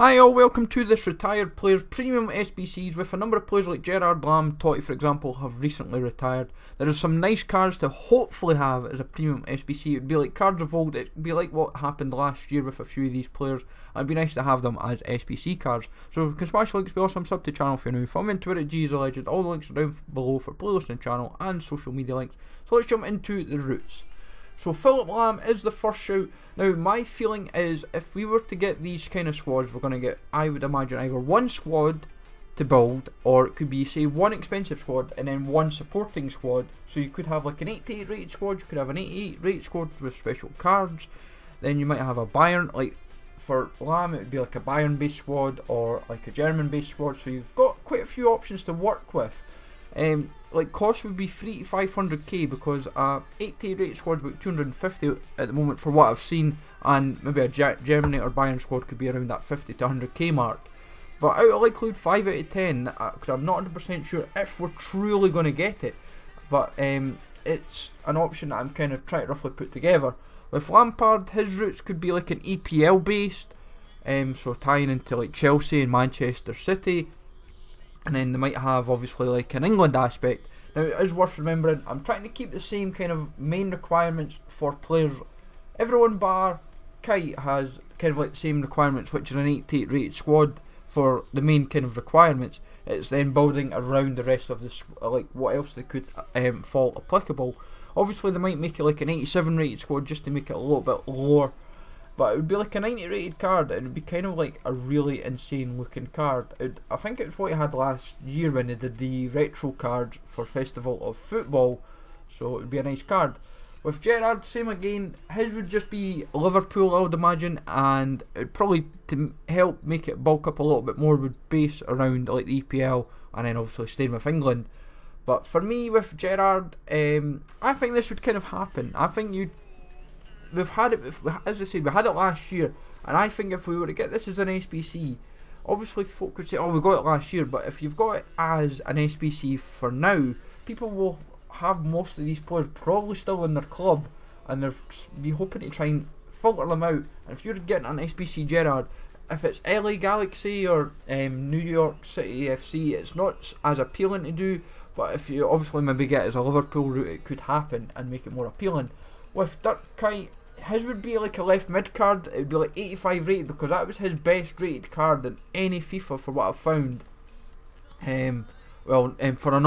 Hi all, welcome to this retired players premium SBCs with a number of players like Gerrard, Lahm, Totti for example have recently retired. There are some nice cards to hopefully have as a premium SBC. It would be like cards of old, it would be like what happened last year with a few of these players. It would be nice to have them as SBC cards. So you can smash links below, some sub to the channel if you're new. Follow me on Twitter at GZLegend, all the links are down below for playlists on the channel and social media links. So let's jump into the roots. So Philip Lahm is the first shout. Now my feeling is if we were to get these kind of squads, we're going to get, I would imagine, either one squad to build, or it could be say one expensive squad and then one supporting squad. So you could have like an 88 rated squad, you could have an 88 rated squad with special cards. Then you might have a Bayern, like for Lahm it would be like a Bayern based squad or like a German based squad. So you've got quite a few options to work with. Like cost would be 3 to 500k because 88 rated squad about 250 at the moment for what I've seen, and maybe a Germany or Bayern squad could be around that 50 to 100k mark. But out of likelihood 5 out of 10 because I'm not 100% sure if we're truly going to get it. But it's an option that I'm kind of trying to roughly put together. With Lampard, his roots could be like an EPL based, so tying into like Chelsea and Manchester City. And then they might have obviously like an England aspect. Now it is worth remembering, I'm trying to keep the same kind of main requirements for players. Everyone bar Kuyt has kind of like the same requirements, which is an 88 rated squad for the main kind of requirements. It's then building around the rest of the like what else they could fall applicable. Obviously they might make it like an 87 rated squad just to make it a little bit lower. But it would be like a 90 rated card, and it would be kind of like a really insane looking card. I think it's what he had last year when they did the retro cards for Festival of Football, so it would be a nice card. With Gerrard, same again, his would just be Liverpool I would imagine, and it probably to help make it bulk up a little bit more would base around like the EPL and then obviously staying with England. But for me with Gerrard, I think this would kind of happen. I think we've had it, as I said, we had it last year, and I think if we were to get this as an SBC, obviously folk would say, oh we got it last year, but if you've got it as an SBC for now, people will have most of these players probably still in their club, and they'll be hoping to try and filter them out. And if you're getting an SBC Gerrard, if it's LA Galaxy or New York City FC, it's not as appealing to do, but if you obviously maybe get it as a Liverpool route, it could happen and make it more appealing. With Kuyt, his would be like a left mid card. It would be like 85 rated because that was his best rated card in any FIFA for what I've found. For a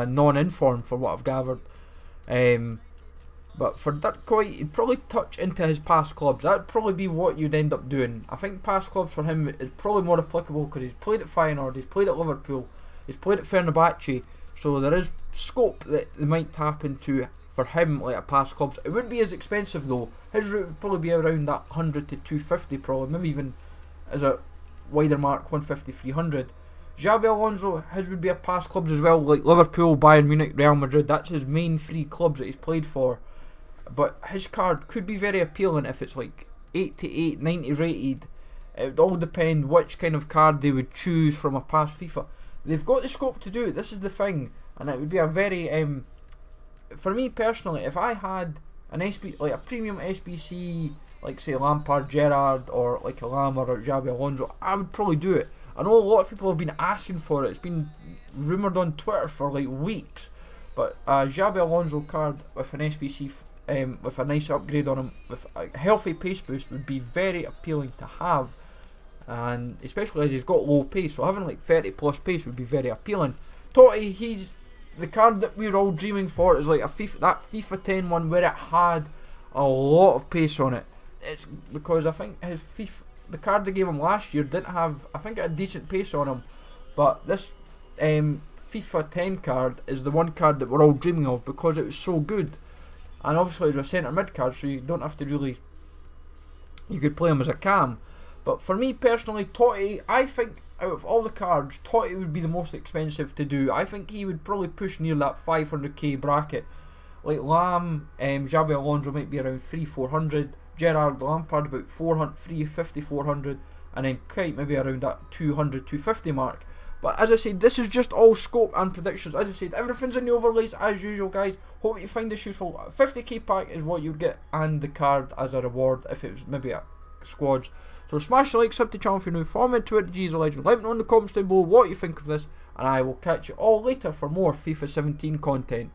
non-inform for what I've gathered. But for Kuyt, he'd probably touch into his past clubs. That'd probably be what you'd end up doing. I think past clubs for him is probably more applicable because he's played at Feyenoord, he's played at Liverpool, he's played at Fenerbahce, so there is scope that they might tap into for him like at past clubs. It wouldn't be as expensive though. His route would probably be around that 100 to 250 probably, maybe even as a wider mark 150, 300. Xabi Alonso, his would be a past clubs as well, like Liverpool, Bayern Munich, Real Madrid. That's his main 3 clubs that he's played for. But his card could be very appealing if it's like 88, 90 rated. It would all depend which kind of card they would choose from a past FIFA. They've got the scope to do it, this is the thing. And it would be a very for me personally, if I had an like a premium SBC, like say Lampard, Gerrard, or like a Lahm or Xabi Alonso, I would probably do it. I know a lot of people have been asking for it. It's been rumoured on Twitter for like weeks. But a Xabi Alonso card with an SBC, with a nice upgrade on him, with a healthy pace boost would be very appealing to have. And especially as he's got low pace, so having like 30 plus pace would be very appealing. Totti, he's the card that we're all dreaming for, is like a FIFA 10 one where it had a lot of pace on it. It's because I think the card they gave him last year didn't have, I think it had decent pace on him, but this FIFA 10 card is the one card that we're all dreaming of because it was so good. And obviously it's a centre mid card, so you don't have to really, you could play him as a cam. But for me personally, Totti, I think out of all the cards, Totti would be the most expensive to do. I think he would probably push near that 500k bracket. Like Lahm, Xabi Alonso might be around 300-400, Gerrard, Lampard about 350-400, and then Kuyt maybe around that 200-250 mark. But as I said, this is just all scope and predictions. As I said, everything's in the overlays as usual, guys. Hope you find this useful. 50k pack is what you'd get, and the card as a reward if it was maybe a squads. So smash the like, sub to the channel if you're new, follow me on Twitter, G is a legend. Let me know in the comments down below what you think of this, and I will catch you all later for more FIFA 17 content.